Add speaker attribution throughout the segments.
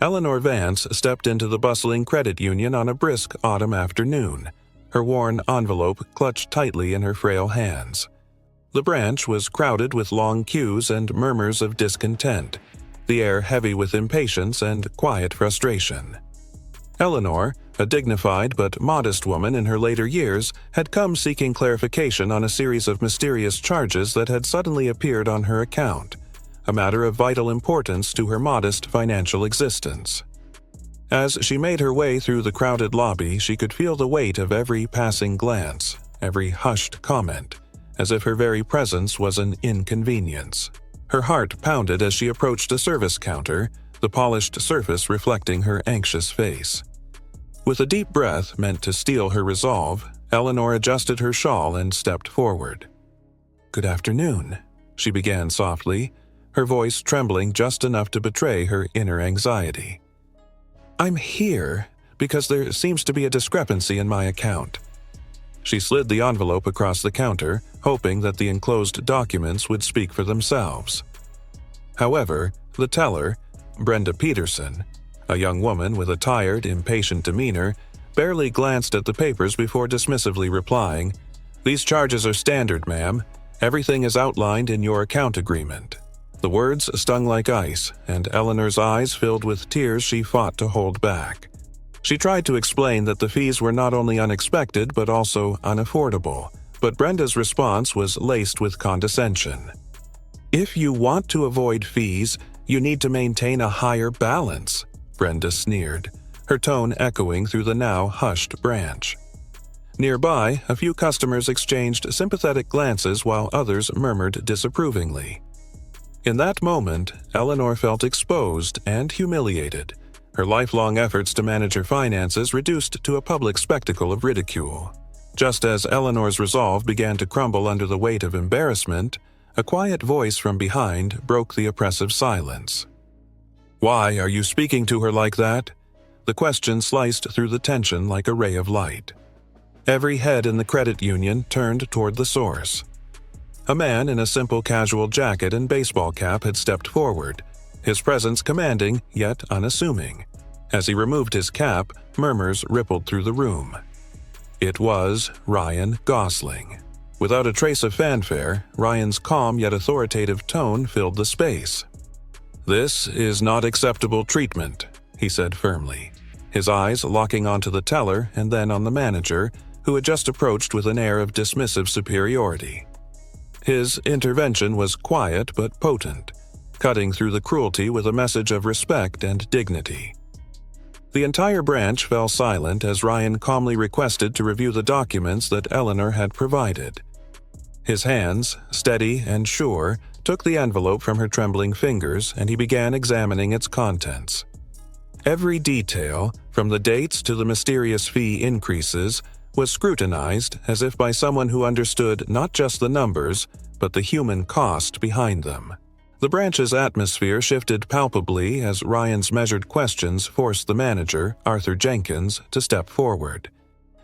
Speaker 1: Eleanor Vance stepped into the bustling credit union on a brisk autumn afternoon, her worn envelope clutched tightly in her frail hands. The branch was crowded with long queues and murmurs of discontent, the air heavy with impatience and quiet frustration. Eleanor, a dignified but modest woman in her later years, had come seeking clarification on a series of mysterious charges that had suddenly appeared on her account, a matter of vital importance to her modest financial existence. As she made her way through the crowded lobby, she could feel the weight of every passing glance, every hushed comment, as if her very presence was an inconvenience. Her heart pounded as she approached a service counter, the polished surface reflecting her anxious face. With a deep breath meant to steel her resolve, Eleanor adjusted her shawl and stepped forward. "Good afternoon," she began softly, her voice trembling just enough to betray her inner anxiety. "I'm here because there seems to be a discrepancy in my account." She slid the envelope across the counter, hoping that the enclosed documents would speak for themselves. However, the teller, Brenda Peterson, a young woman with a tired, impatient demeanor, barely glanced at the papers before dismissively replying, "These charges are standard, ma'am. Everything is outlined in your account agreement." The words stung like ice, and Eleanor's eyes filled with tears she fought to hold back. She tried to explain that the fees were not only unexpected but also unaffordable, but Brenda's response was laced with condescension. "If you want to avoid fees, you need to maintain a higher balance," Brenda sneered, her tone echoing through the now hushed branch. Nearby, a few customers exchanged sympathetic glances while others murmured disapprovingly. In that moment, Eleanor felt exposed and humiliated, her lifelong efforts to manage her finances reduced to a public spectacle of ridicule. Just as Eleanor's resolve began to crumble under the weight of embarrassment, a quiet voice from behind broke the oppressive silence. "Why are you speaking to her like that?" The question sliced through the tension like a ray of light. Every head in the credit union turned toward the source. A man in a simple casual jacket and baseball cap had stepped forward, his presence commanding yet unassuming. As he removed his cap, murmurs rippled through the room. It was Ryan Gosling. Without a trace of fanfare, Ryan's calm yet authoritative tone filled the space. "This is not acceptable treatment," he said firmly, his eyes locking onto the teller and then on the manager, who had just approached with an air of dismissive superiority. His intervention was quiet but potent, cutting through the cruelty with a message of respect and dignity. The entire branch fell silent as Ryan calmly requested to review the documents that Eleanor had provided. His hands, steady and sure, took the envelope from her trembling fingers and he began examining its contents. Every detail, from the dates to the mysterious fee increases, was scrutinized as if by someone who understood not just the numbers, but the human cost behind them. The branch's atmosphere shifted palpably as Ryan's measured questions forced the manager, Arthur Jenkins, to step forward.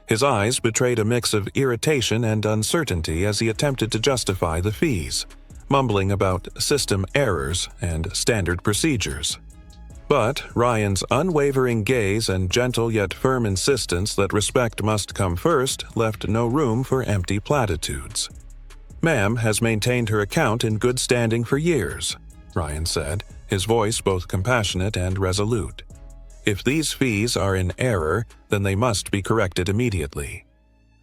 Speaker 1: His eyes betrayed a mix of irritation and uncertainty as he attempted to justify the fees, mumbling about system errors and standard procedures. But Ryan's unwavering gaze and gentle yet firm insistence that respect must come first left no room for empty platitudes. "Ma'am has maintained her account in good standing for years," Ryan said, his voice both compassionate and resolute. "If these fees are in error, then they must be corrected immediately."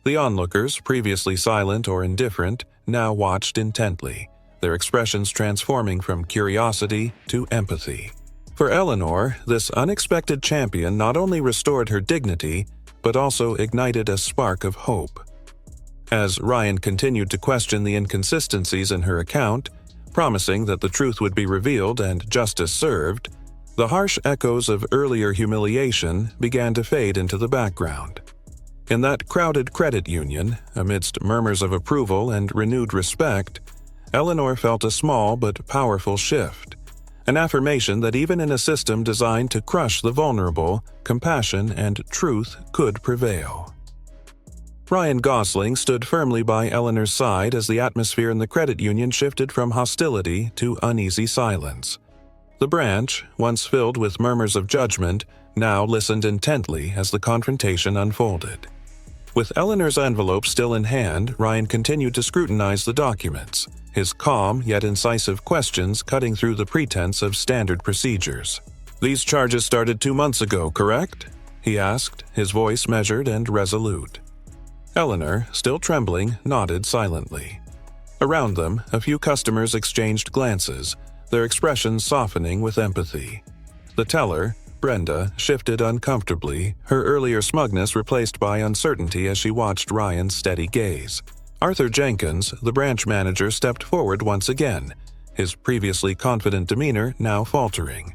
Speaker 1: The onlookers, previously silent or indifferent, now watched intently, their expressions transforming from curiosity to empathy. For Eleanor, this unexpected champion not only restored her dignity, but also ignited a spark of hope. As Ryan continued to question the inconsistencies in her account, promising that the truth would be revealed and justice served, the harsh echoes of earlier humiliation began to fade into the background. In that crowded credit union, amidst murmurs of approval and renewed respect, Eleanor felt a small but powerful shift, an affirmation that even in a system designed to crush the vulnerable, compassion and truth could prevail. Ryan Gosling stood firmly by Eleanor's side as the atmosphere in the credit union shifted from hostility to uneasy silence. The branch, once filled with murmurs of judgment, now listened intently as the confrontation unfolded. With Eleanor's envelope still in hand, Ryan continued to scrutinize the documents, his calm yet incisive questions cutting through the pretense of standard procedures. "These charges started 2 months ago, correct?" he asked, his voice measured and resolute. Eleanor, still trembling, nodded silently. Around them, a few customers exchanged glances, their expressions softening with empathy. The teller, Brenda, shifted uncomfortably, her earlier smugness replaced by uncertainty as she watched Ryan's steady gaze. Arthur Jenkins, the branch manager, stepped forward once again, his previously confident demeanor now faltering.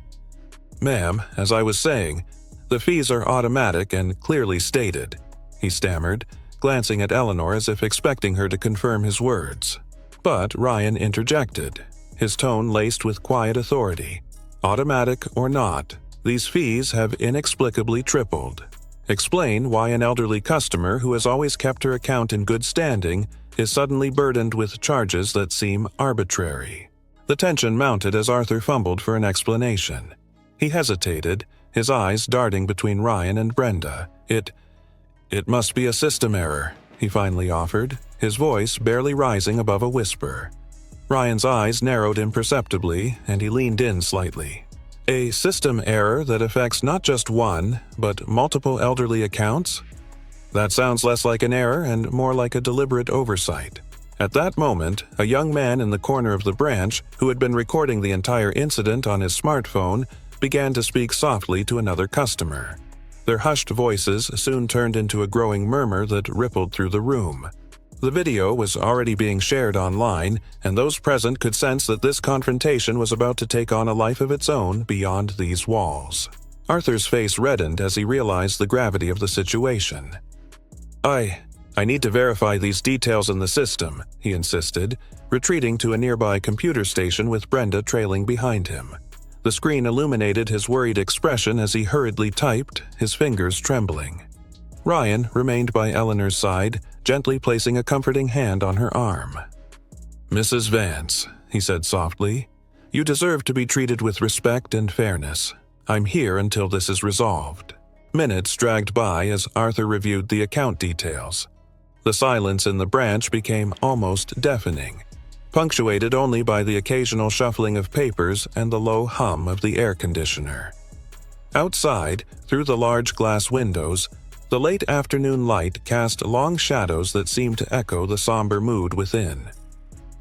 Speaker 1: "Ma'am, as I was saying, the fees are automatic and clearly stated," he stammered, glancing at Eleanor as if expecting her to confirm his words. But Ryan interjected, his tone laced with quiet authority. "Automatic or not, these fees have inexplicably tripled. Explain why an elderly customer who has always kept her account in good standing is suddenly burdened with charges that seem arbitrary." The tension mounted as Arthur fumbled for an explanation. He hesitated, his eyes darting between Ryan and Brenda. It must be a system error," he finally offered, his voice barely rising above a whisper. Ryan's eyes narrowed imperceptibly, and he leaned in slightly. "A system error that affects not just one, but multiple elderly accounts? That sounds less like an error and more like a deliberate oversight." At that moment, a young man in the corner of the branch, who had been recording the entire incident on his smartphone, began to speak softly to another customer. Their hushed voices soon turned into a growing murmur that rippled through the room. The video was already being shared online, and those present could sense that this confrontation was about to take on a life of its own beyond these walls. Arthur's face reddened as he realized the gravity of the situation. I need to verify these details in the system," he insisted, retreating to a nearby computer station with Brenda trailing behind him. The screen illuminated his worried expression as he hurriedly typed, his fingers trembling. Ryan remained by Eleanor's side, gently placing a comforting hand on her arm. "Mrs. Vance," he said softly, "you deserve to be treated with respect and fairness. I'm here until this is resolved." Minutes dragged by as Arthur reviewed the account details. The silence in the branch became almost deafening, punctuated only by the occasional shuffling of papers and the low hum of the air conditioner. Outside, through the large glass windows, the late afternoon light cast long shadows that seemed to echo the somber mood within.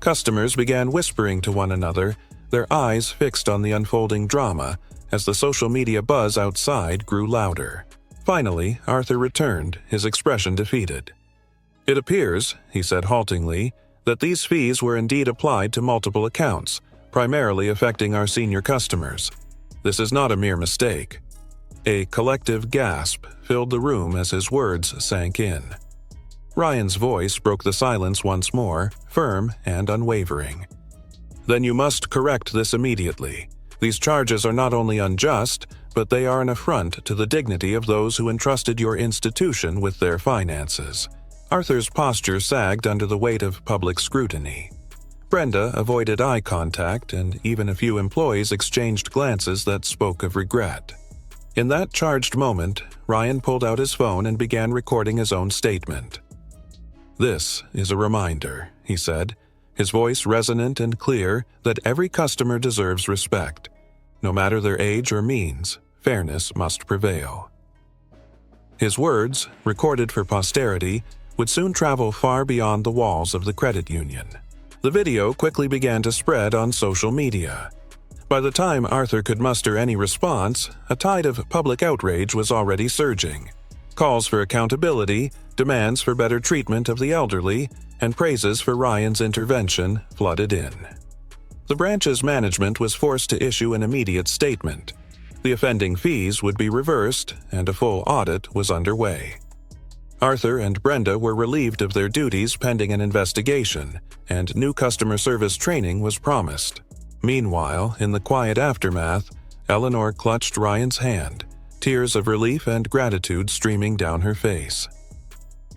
Speaker 1: Customers began whispering to one another, their eyes fixed on the unfolding drama as the social media buzz outside grew louder. Finally, Arthur returned, his expression defeated. "It appears," he said haltingly, "that these fees were indeed applied to multiple accounts, primarily affecting our senior customers. This is not a mere mistake." A collective gasp filled the room as his words sank in. Ryan's voice broke the silence once more, firm and unwavering. "Then you must correct this immediately. These charges are not only unjust, but they are an affront to the dignity of those who entrusted your institution with their finances." Arthur's posture sagged under the weight of public scrutiny. Brenda avoided eye contact, and even a few employees exchanged glances that spoke of regret. In that charged moment, Ryan pulled out his phone and began recording his own statement. "This is a reminder," he said, his voice resonant and clear, that every customer deserves respect. No matter their age or means, fairness must prevail. His words, recorded for posterity, would soon travel far beyond the walls of the credit union. The video quickly began to spread on social media. By the time Arthur could muster any response, a tide of public outrage was already surging. Calls for accountability, demands for better treatment of the elderly, and praises for Ryan's intervention flooded in. The branch's management was forced to issue an immediate statement. The offending fees would be reversed, and a full audit was underway. Arthur and Brenda were relieved of their duties pending an investigation, and new customer service training was promised. Meanwhile, in the quiet aftermath, Eleanor clutched Ryan's hand, tears of relief and gratitude streaming down her face.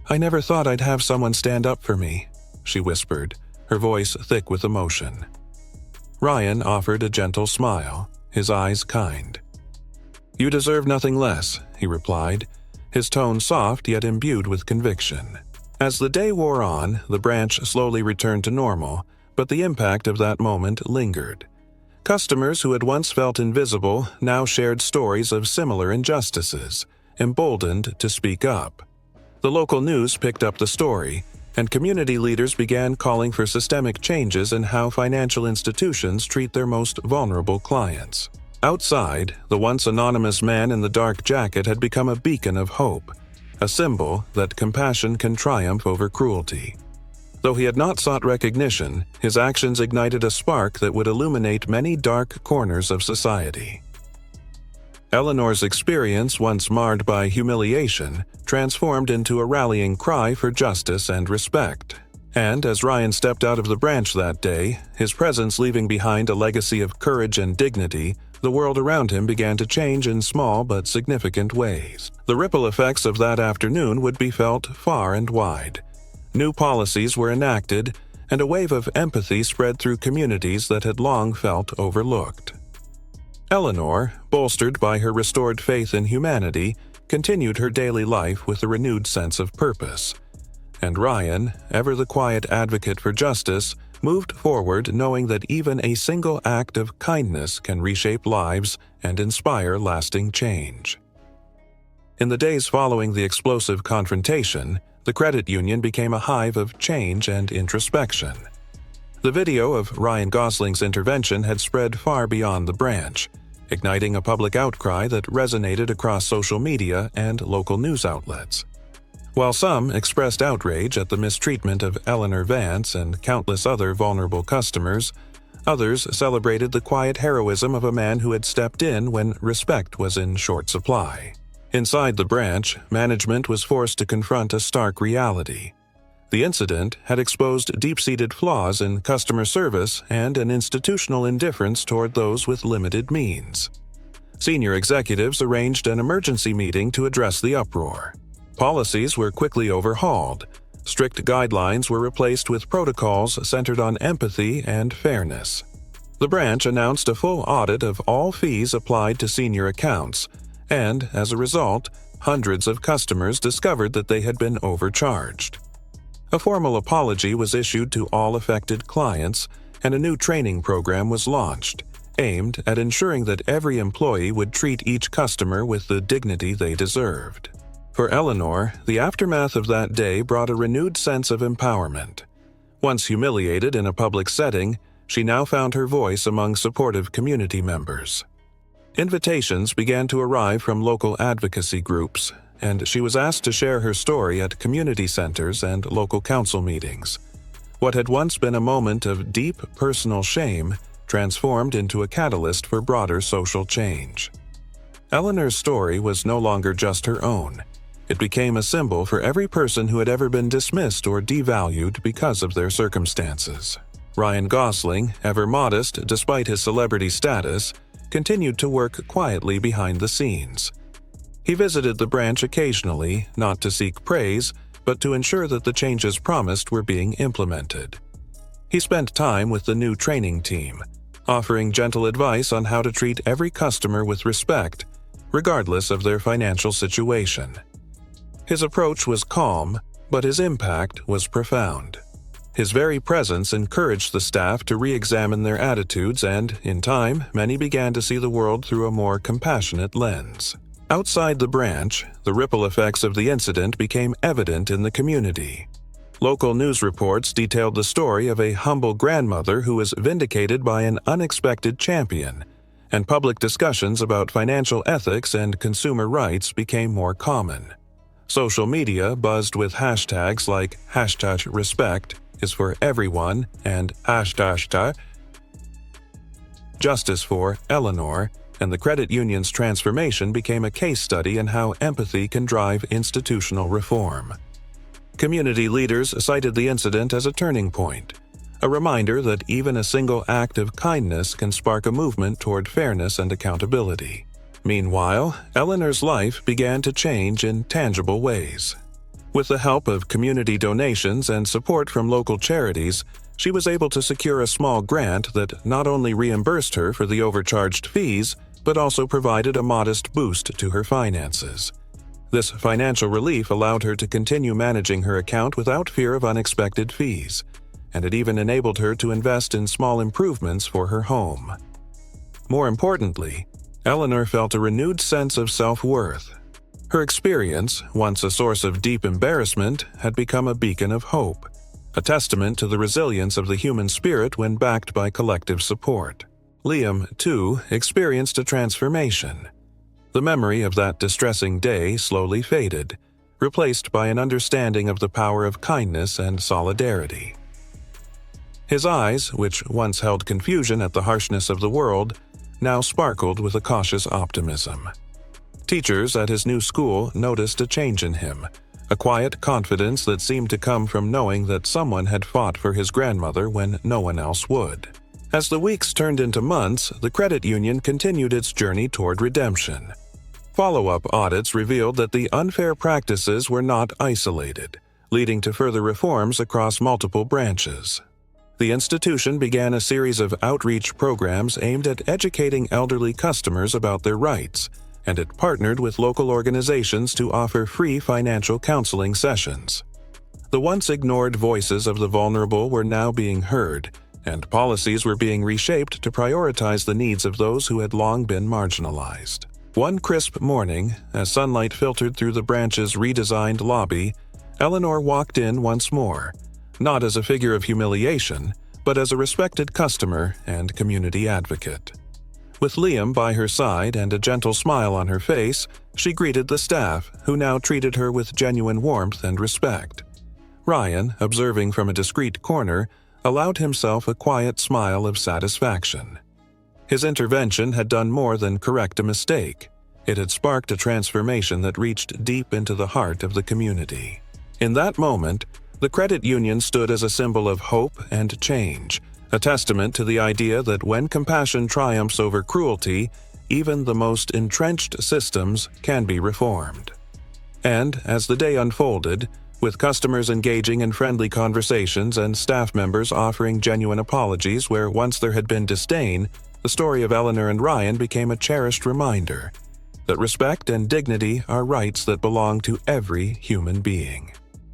Speaker 1: "I never thought I'd have someone stand up for me," she whispered, her voice thick with emotion. Ryan offered a gentle smile, his eyes kind. "You deserve nothing less," he replied, his tone soft yet imbued with conviction. As the day wore on, the branch slowly returned to normal, but the impact of that moment lingered. Customers who had once felt invisible now shared stories of similar injustices, emboldened to speak up. The local news picked up the story, and community leaders began calling for systemic changes in how financial institutions treat their most vulnerable clients. Outside, the once anonymous man in the dark jacket had become a beacon of hope, a symbol that compassion can triumph over cruelty. Though he had not sought recognition, his actions ignited a spark that would illuminate many dark corners of society. Eleanor's experience, once marred by humiliation, transformed into a rallying cry for justice and respect. And as Ryan stepped out of the branch that day, his presence leaving behind a legacy of courage and dignity, the world around him began to change in small but significant ways. The ripple effects of that afternoon would be felt far and wide. New policies were enacted, and a wave of empathy spread through communities that had long felt overlooked. Eleanor, bolstered by her restored faith in humanity, continued her daily life with a renewed sense of purpose. And Ryan, ever the quiet advocate for justice, moved forward knowing that even a single act of kindness can reshape lives and inspire lasting change. In the days following the explosive confrontation, the credit union became a hive of change and introspection. The video of Ryan Gosling's intervention had spread far beyond the branch, igniting a public outcry that resonated across social media and local news outlets. While some expressed outrage at the mistreatment of Eleanor Vance and countless other vulnerable customers, others celebrated the quiet heroism of a man who had stepped in when respect was in short supply. Inside the branch, management was forced to confront a stark reality. The incident had exposed deep-seated flaws in customer service and an institutional indifference toward those with limited means. Senior executives arranged an emergency meeting to address the uproar. Policies were quickly overhauled. Strict guidelines were replaced with protocols centered on empathy and fairness. The branch announced a full audit of all fees applied to senior accounts, and, as a result, hundreds of customers discovered that they had been overcharged. A formal apology was issued to all affected clients, and a new training program was launched, aimed at ensuring that every employee would treat each customer with the dignity they deserved. For Eleanor, the aftermath of that day brought a renewed sense of empowerment. Once humiliated in a public setting, she now found her voice among supportive community members. Invitations began to arrive from local advocacy groups, and she was asked to share her story at community centers and local council meetings. What had once been a moment of deep personal shame transformed into a catalyst for broader social change. Eleanor's story was no longer just her own. It became a symbol for every person who had ever been dismissed or devalued because of their circumstances. Ryan Gosling, ever modest despite his celebrity status, continued to work quietly behind the scenes. He visited the branch occasionally, not to seek praise, but to ensure that the changes promised were being implemented. He spent time with the new training team, offering gentle advice on how to treat every customer with respect, regardless of their financial situation. His approach was calm, but his impact was profound. His very presence encouraged the staff to re-examine their attitudes, and, in time, many began to see the world through a more compassionate lens. Outside the branch, the ripple effects of the incident became evident in the community. Local news reports detailed the story of a humble grandmother who was vindicated by an unexpected champion, and public discussions about financial ethics and consumer rights became more common. Social media buzzed with hashtags like #respect is for everyone and #justice for Eleanor, and the credit union's transformation became a case study in how empathy can drive institutional reform. Community leaders cited the incident as a turning point, a reminder that even a single act of kindness can spark a movement toward fairness and accountability. Meanwhile, Eleanor's life began to change in tangible ways. With the help of community donations and support from local charities, she was able to secure a small grant that not only reimbursed her for the overcharged fees, but also provided a modest boost to her finances. This financial relief allowed her to continue managing her account without fear of unexpected fees, and it even enabled her to invest in small improvements for her home. More importantly, Eleanor felt a renewed sense of self-worth. Her experience, once a source of deep embarrassment, had become a beacon of hope, a testament to the resilience of the human spirit when backed by collective support. Liam, too, experienced a transformation. The memory of that distressing day slowly faded, replaced by an understanding of the power of kindness and solidarity. His eyes, which once held confusion at the harshness of the world, now sparkled with a cautious optimism. Teachers at his new school noticed a change in him, a quiet confidence that seemed to come from knowing that someone had fought for his grandmother when no one else would. As the weeks turned into months, the credit union continued its journey toward redemption. Follow-up audits revealed that the unfair practices were not isolated, leading to further reforms across multiple branches. The institution began a series of outreach programs aimed at educating elderly customers about their rights, and it partnered with local organizations to offer free financial counseling sessions. The once ignored voices of the vulnerable were now being heard, and policies were being reshaped to prioritize the needs of those who had long been marginalized. One crisp morning, as sunlight filtered through the branch's redesigned lobby, Eleanor walked in once more, not as a figure of humiliation, but as a respected customer and community advocate. With Liam by her side and a gentle smile on her face, she greeted the staff, who now treated her with genuine warmth and respect. Ryan, observing from a discreet corner, allowed himself a quiet smile of satisfaction. His intervention had done more than correct a mistake. It had sparked a transformation that reached deep into the heart of the community. In that moment, the credit union stood as a symbol of hope and change, a testament to the idea that when compassion triumphs over cruelty, even the most entrenched systems can be reformed. And as the day unfolded, with customers engaging in friendly conversations and staff members offering genuine apologies where once there had been disdain, the story of Eleanor and Ryan became a cherished reminder that respect and dignity are rights that belong to every human being.